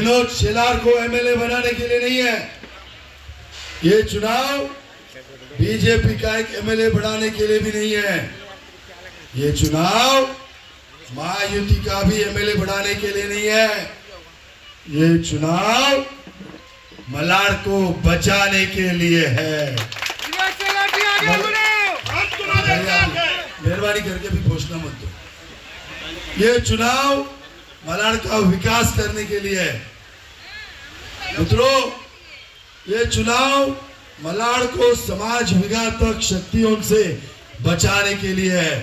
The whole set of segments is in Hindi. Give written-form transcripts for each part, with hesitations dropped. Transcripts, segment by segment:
विनोद शेलार को एमएलए बनाने के लिए नहीं है। ये चुनाव बीजेपी का एक एमएलए बढ़ाने के लिए भी नहीं है। ये चुनाव महायुति का भी एमएलए बढ़ाने के लिए नहीं है। ये चुनाव मलाड को बचाने के लिए है। मेहरबानी करके भी घोषणा मत दो। ये चुनाव मलाड का विकास करने के लिए है। मित्रों, ये चुनाव मलाड को समाज विघातक शक्तियों से बचाने के लिए है।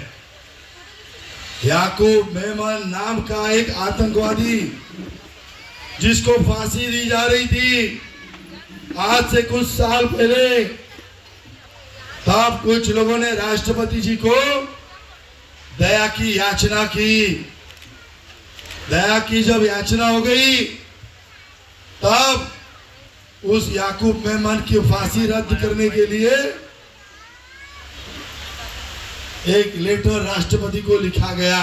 याकूब मेमन नाम का एक आतंकवादी जिसको फांसी दी जा रही थी आज से कुछ साल पहले, तब कुछ लोगों ने राष्ट्रपति जी को दया की याचना की। दया की जब याचना हो गई तब उस याकूब मेमन की फांसी रद्द करने के लिए एक लेटर राष्ट्रपति को लिखा गया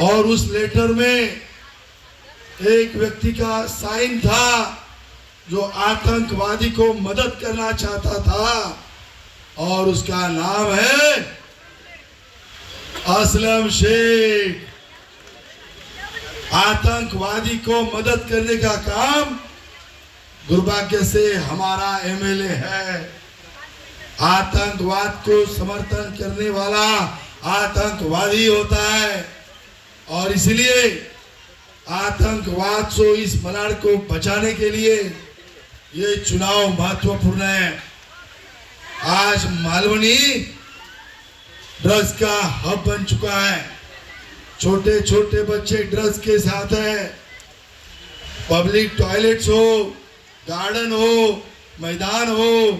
और उस लेटर में एक व्यक्ति का साइन था जो आतंकवादी को मदद करना चाहता था और उसका नाम है असलम शेख। आतंकवादी को मदद करने का काम दुर्भाग्य से हमारा एमएलए है। आतंकवाद को समर्थन करने वाला आतंकवादी होता है और इसलिए आतंकवाद से इस मलाड को बचाने के लिए ये चुनाव महत्वपूर्ण है। आज मालवनी ड्रग्स का हब बन चुका है। छोटे छोटे बच्चे ड्रग्स के साथ है। पब्लिक टॉयलेट्स हो, गार्डन हो, मैदान हो,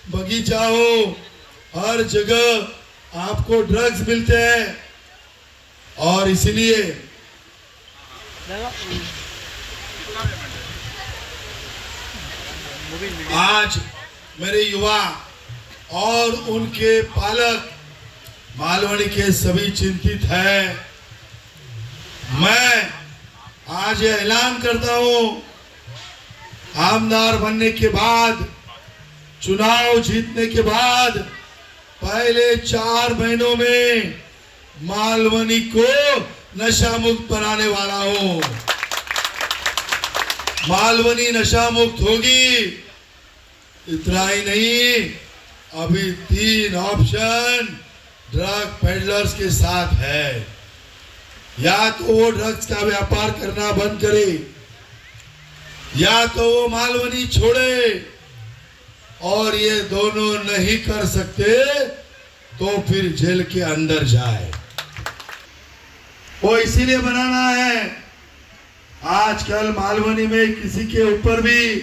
बगीचा हो, हर जगह आपको ड्रग्स मिलते हैं और इसलिए आज मेरे युवा और उनके पालक मालवनी के सभी चिंतित हैं। मैं आज ये ऐलान करता हूं, आमदार बनने के बाद, चुनाव जीतने के बाद पहले 4 महीनों में मालवनी को नशा मुक्त बनाने वाला हूं। मालवनी नशा मुक्त होगी। इतना ही नहीं, अभी 3 ऑप्शन ड्रग पेडलर्स के साथ है। या तो वो ड्रग्स का व्यापार करना बंद करे या तो वो मालवनी छोड़े, और ये दोनों नहीं कर सकते तो फिर जेल के अंदर जाए। वो इसीलिए बनाना है। आजकल मालवनी में किसी के ऊपर भी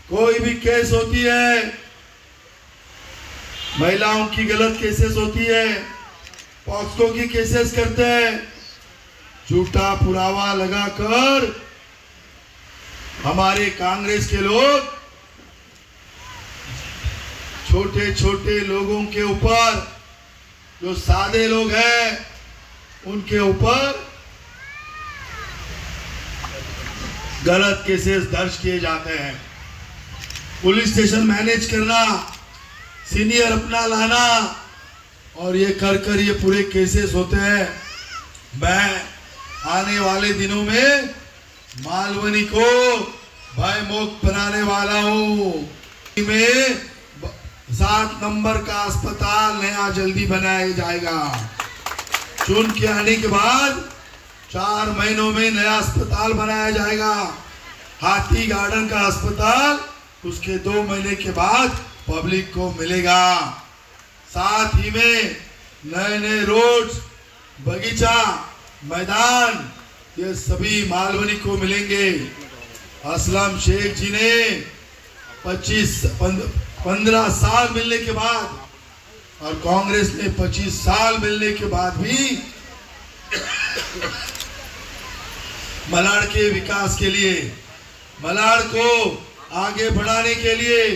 कोई भी केस होती है, महिलाओं की गलत केसेस होती है, पॉक्सो की केसेस करते हैं, झूठा पुरावा लगाकर हमारे कांग्रेस के लोग छोटे छोटे लोगों के ऊपर, जो सादे लोग हैं उनके ऊपर गलत केसेस दर्ज किए जाते हैं। पुलिस स्टेशन मैनेज करना, सीनियर अपना लाना और ये कर ये पूरे केसेस होते हैं। मैं आने वाले दिनों में मालवनी को भय मुक्त बनाने वाला हूँ। में 7 नंबर का अस्पताल नया जल्दी बनाया जाएगा। चुन के आने के बाद 4 महीनों में नया अस्पताल बनाया जाएगा। हाथी गार्डन का अस्पताल उसके 2 महीने के बाद पब्लिक को मिलेगा। साथ ही में नए नए रोड्स, बगीचा, मैदान, ये सभी मालवनी को मिलेंगे। असलम शेख जी ने 15 साल मिलने के बाद और कांग्रेस ने 25 साल मिलने के बाद भी मलाड के विकास के लिए, मलाड को आगे बढ़ाने के लिए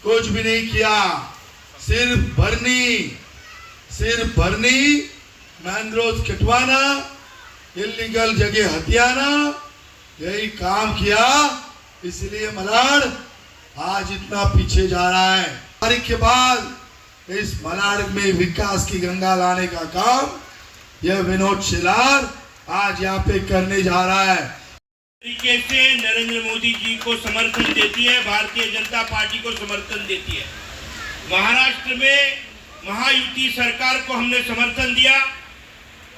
कुछ भी नहीं किया। सिर्फ भरनी, मैंग्रोव कटवाना, इलीगल जगह हथियाना यही काम किया, इसलिए मलाड आज इतना पीछे जा रहा है। तारीख के बाद इस मलाड में विकास की गंगा लाने का काम यह विनोद शेलार आज यहाँ पे करने जा रहा है। तरीके से नरेंद्र मोदी जी को समर्थन देती है, भारतीय जनता पार्टी को समर्थन देती है। महाराष्ट्र में महायुति सरकार को हमने समर्थन दिया।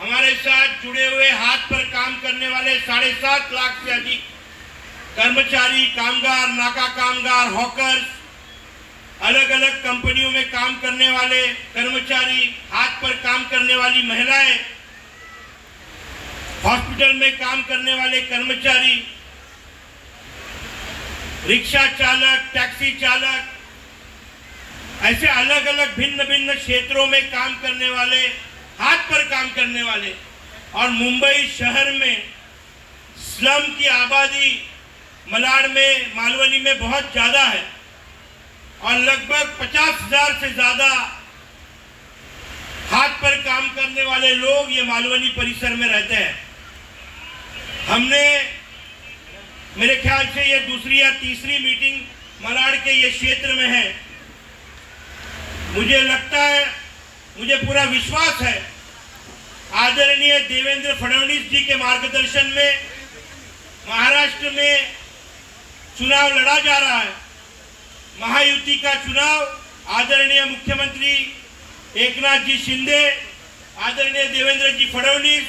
हमारे साथ जुड़े हुए हाथ पर काम करने वाले 7.5 लाख से अधिक कर्मचारी, कामगार, नाका कामगार, हॉकर्स, अलग अलग कंपनियों में काम करने वाले कर्मचारी, हाथ पर काम करने वाली महिलाएं, हॉस्पिटल में काम करने वाले कर्मचारी, रिक्शा चालक, टैक्सी चालक, ऐसे अलग अलग भिन्न भिन्न क्षेत्रों में काम करने वाले, हाथ पर काम करने वाले। और मुंबई शहर में स्लम की आबादी मलाड में, मालवनी में बहुत ज्यादा है और लगभग 50,000 से ज्यादा हाथ पर काम करने वाले लोग ये मालवनी परिसर में रहते हैं। हमने, मेरे ख्याल से ये दूसरी या तीसरी मीटिंग मलाड के ये क्षेत्र में है। मुझे लगता है, मुझे पूरा विश्वास है, आदरणीय देवेंद्र फडणवीस जी के मार्गदर्शन में महाराष्ट्र में चुनाव लड़ा जा रहा है। महायुति का चुनाव आदरणीय मुख्यमंत्री एकनाथ जी शिंदे, आदरणीय देवेंद्र जी फडणवीस,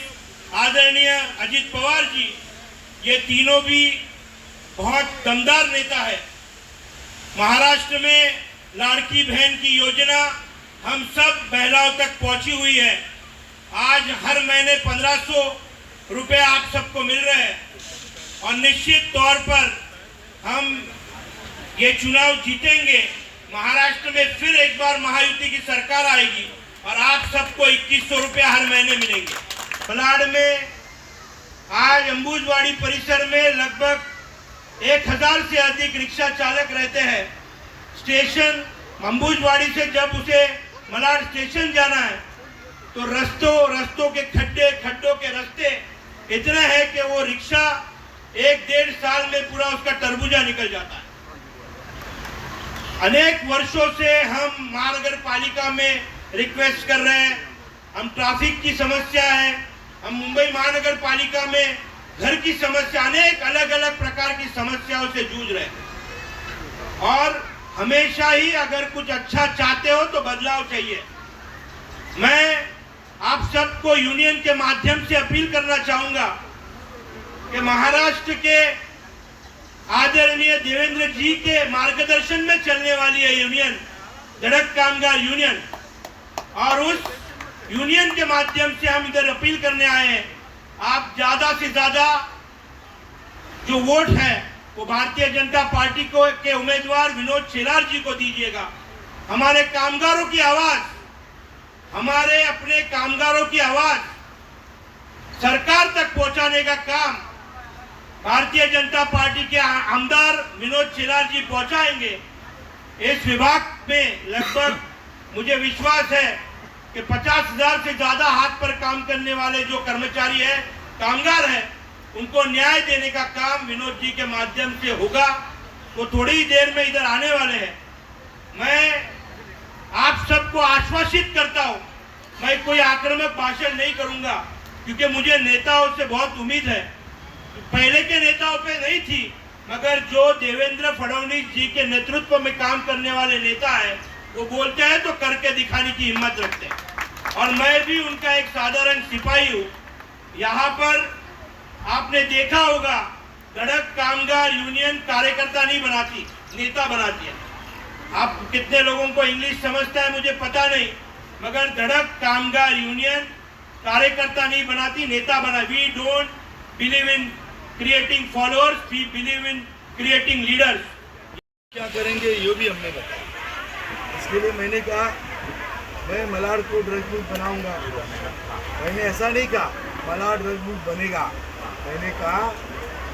आदरणीय अजित पवार जी, ये तीनों भी बहुत दमदार नेता है। महाराष्ट्र में लाड़की बहन की योजना हम सब महिलाओं तक पहुंची हुई है। आज हर महीने 1500 रुपए आप सबको मिल रहे हैं और निश्चित तौर पर हम ये चुनाव जीतेंगे। महाराष्ट्र में फिर एक बार महायुति की सरकार आएगी और आप सबको 2100 रुपया हर महीने मिलेंगे। मलाड में आज अंबुजवाड़ी परिसर में लगभग 1000 से अधिक रिक्शा चालक रहते हैं। स्टेशन अंबुजवाड़ी से जब उसे मलाड स्टेशन जाना है तो रस्तों के खड्डों के रास्ते इतने हैं कि वो रिक्शा 1-1.5 साल में पूरा उसका तरबूजा निकल जाता है। अनेक वर्षों से हम महानगर पालिका में रिक्वेस्ट कर रहे हैं। हम ट्रैफिक की समस्या है, हम मुंबई महानगर पालिका में घर की समस्या, अनेक अलग अलग प्रकार की समस्याओं से जूझ रहे हैं। और हमेशा ही अगर कुछ अच्छा चाहते हो तो बदलाव चाहिए। मैं आप सबको यूनियन के माध्यम से अपील करना चाहूंगा कि महाराष्ट्र के आदरणीय देवेंद्र जी के मार्गदर्शन में चलने वाली है यूनियन, सड़क कामगार यूनियन, और उस यूनियन के माध्यम से हम इधर अपील करने आए हैं। आप ज्यादा से ज्यादा जो वोट है वो भारतीय जनता पार्टी को के उम्मीदवार विनोद शेलार जी को दीजिएगा। हमारे कामगारों की आवाज, हमारे अपने कामगारों की आवाज सरकार तक पहुंचाने का काम भारतीय जनता पार्टी के आमदार विनोद शेलार जी पहुंचाएंगे। इस विभाग में लगभग मुझे विश्वास है कि 50,000 से ज्यादा हाथ पर काम करने वाले जो कर्मचारी है, कामगार है, उनको न्याय देने का काम विनोद जी के माध्यम से होगा। वो थोड़ी ही देर में इधर आने वाले हैं। मैं आप सबको आश्वासित करता हूं, मैं कोई आक्रामक भाषण नहीं करूंगा क्योंकि मुझे नेताओं से बहुत उम्मीद है। पहले के नेताओं पे नहीं थी, मगर जो देवेंद्र फडणवीस जी के नेतृत्व में काम करने वाले नेता है वो बोलते हैं तो करके दिखाने की हिम्मत रखते हैं। और मैं भी उनका एक साधारण सिपाही हूँ। यहाँ पर आपने देखा होगा, सड़क कामगार यूनियन कार्यकर्ता नहीं बनाती, नेता बनाती है। आप कितने लोगों को इंग्लिश समझता है मुझे पता नहीं, मगर सड़क कामगार यूनियन कार्यकर्ता नहीं बनाती, नेता बना। We don't believe in creating followers, we believe in creating leaders. क्या करेंगे ये भी हमने बताया। इसके लिए मैंने कहा मैं मलाड को ड्रग मुक्त बनाऊंगा। मैंने ऐसा नहीं कहा मलाड ड्रग मुक्त बनेगा, मैंने कहा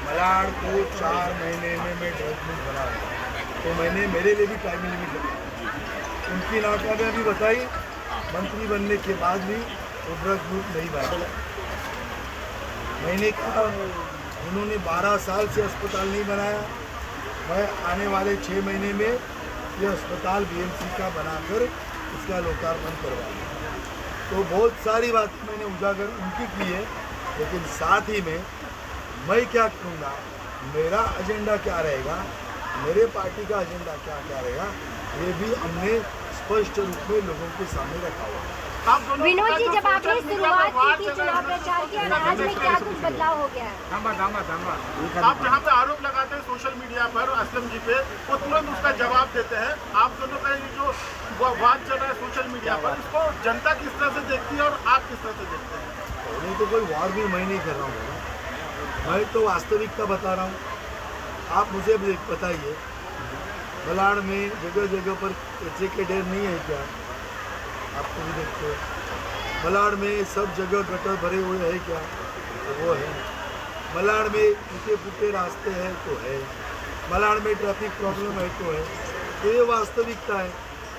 मलाड को 4 महीने में मैं ड्रग मुक्त बनाऊंगा। तो मैंने मेरे लिए भी टाइम लिमिट लगाई। उनकी नाकामयाबी बताई, मंत्री बनने के बाद भी वो ड्रग मुक्त नहीं बना। मैंने कहा उन्होंने 12 साल से अस्पताल नहीं बनाया। मैं आने वाले 6 महीने में ये अस्पताल बीएमसी का बनाकर उसका लोकार्पण करवाऊंगा। तो बहुत सारी बातें मैंने उजागर उनकी की है, लेकिन साथ ही में मैं क्या करूँगा, मेरा एजेंडा क्या रहेगा, मेरे पार्टी का एजेंडा क्या रहेगा, ये भी हमने स्पष्ट रूप में लोगों के सामने रखा हुआ है। विनोद जी, जब आपने शुरुआत की थी चुनाव प्रचार की, और आज में क्या कुछ बदलाव हो गया है? आप जहाँ पे आरोप लगाते हैं सोशल मीडिया पर असलम जी पे, वो तुरंत उसका जवाब देते हैं। आप दोनों का ये जो वाद चल रहा है सोशल मीडिया पर, इसको जनता किस तरह से देखती है और आप किस तरह से देखते हैं? नहीं तो कोई वार भी मैं नहीं कर रहा हूँ, मैं तो वास्तविकता बता रहा हूँ। आप मुझे बताइए, बलाड़ में जगह जगह पर कचरे के ढेर नहीं है क्या? आपको भी देखते हो। बलाड़ में सब जगह गटर भरे हुए हैं क्या? तो वो है। बलाड़ में टूटे फूटे रास्ते हैं तो है। बलाड़ में ट्रैफिक प्रॉब्लम है तो है। तो ये वास्तविकता है।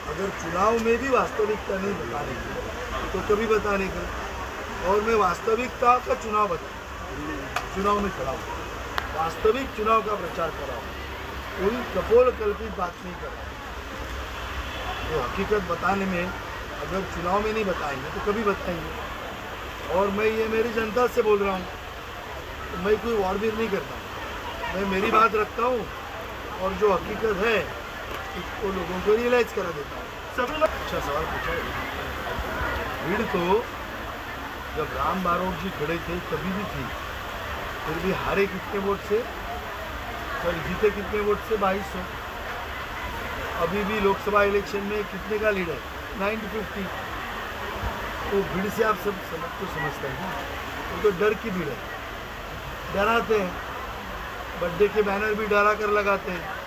अगर चुनाव में भी वास्तविकता नहीं बताने की तो कभी बताने का, और मैं वास्तविकता का चुनाव में खड़ा हूँ, वास्तविक चुनाव का प्रचार कर रहा हूँ, कोई कपोल कल्पित बात नहीं कर रहा हूँ। तो हकीकत बताने में अगर चुनाव में नहीं बताएंगे तो कभी बताएंगे। और मैं ये मेरी जनता से बोल रहा हूँ, तो मैं कोई वारवीर नहीं करता हूँ, मैं मेरी बात रखता हूँ और जो हकीकत है उसको लोगों को रियलाइज करा देता हूँ। सभी लोग अच्छा सवाल पूछा है। भीड़ तो जब राम बारोट जी खड़े थे तभी भी थी, फिर भी हारे कितने वोट से? सर जीते कितने वोट से? 2200। अभी भी लोकसभा इलेक्शन में कितने का लीड है? 950। तो भीड़ से आप सब समझते हैं ना, वो तो डर की भीड़ है, डराते हैं। बर्थडे के बैनर भी डरा कर लगाते हैं।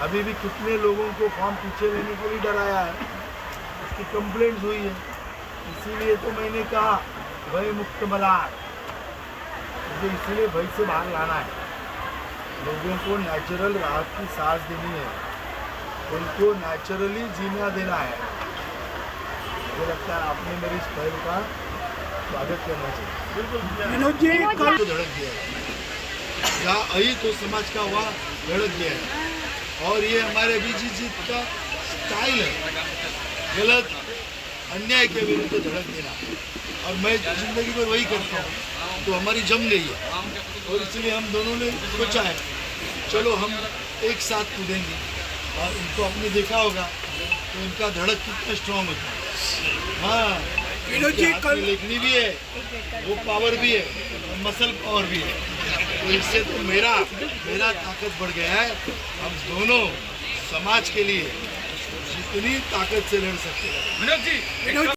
अभी भी कितने लोगों को फॉर्म पीछे लेने के लिए डराया है, उसकी कंप्लेंट्स हुई है। इसीलिए तो मैंने कहा भय मुक्त बलाड़, मुझे इसीलिए भय से बाहर लाना है। लोगों को नेचुरल राहत की सांस देनी है, उनको नेचुरली जीना देना है। मुझे लगता है आपने मेरी इस पहल का स्वागत करना चाहिए। बिल्कुल विनोद जी कल तो धड़क दिया है, यहाँ अही तो समाज का हुआ धड़क दिया है, और ये हमारे अभिजीत का स्टाइल है, गलत अन्याय के विरुद्ध धड़क देना, और मैं जिंदगी में वही करता हूँ। तो हमारी जम गई है, और इसलिए हम दोनों ने सोचा है चलो हम एक साथ कूदेंगे। और उनको आपने देखा होगा तो उनका धड़क कितना स्ट्रांग होता है। हाँ, विनोद जी कल लेखनी भी है, वो पावर भी है, मसल पावर भी है। तो इससे तो मेरा ताकत बढ़ गया है। हम दोनों समाज के लिए जितनी ताकत से लड़ सकते हैं। विनोद जी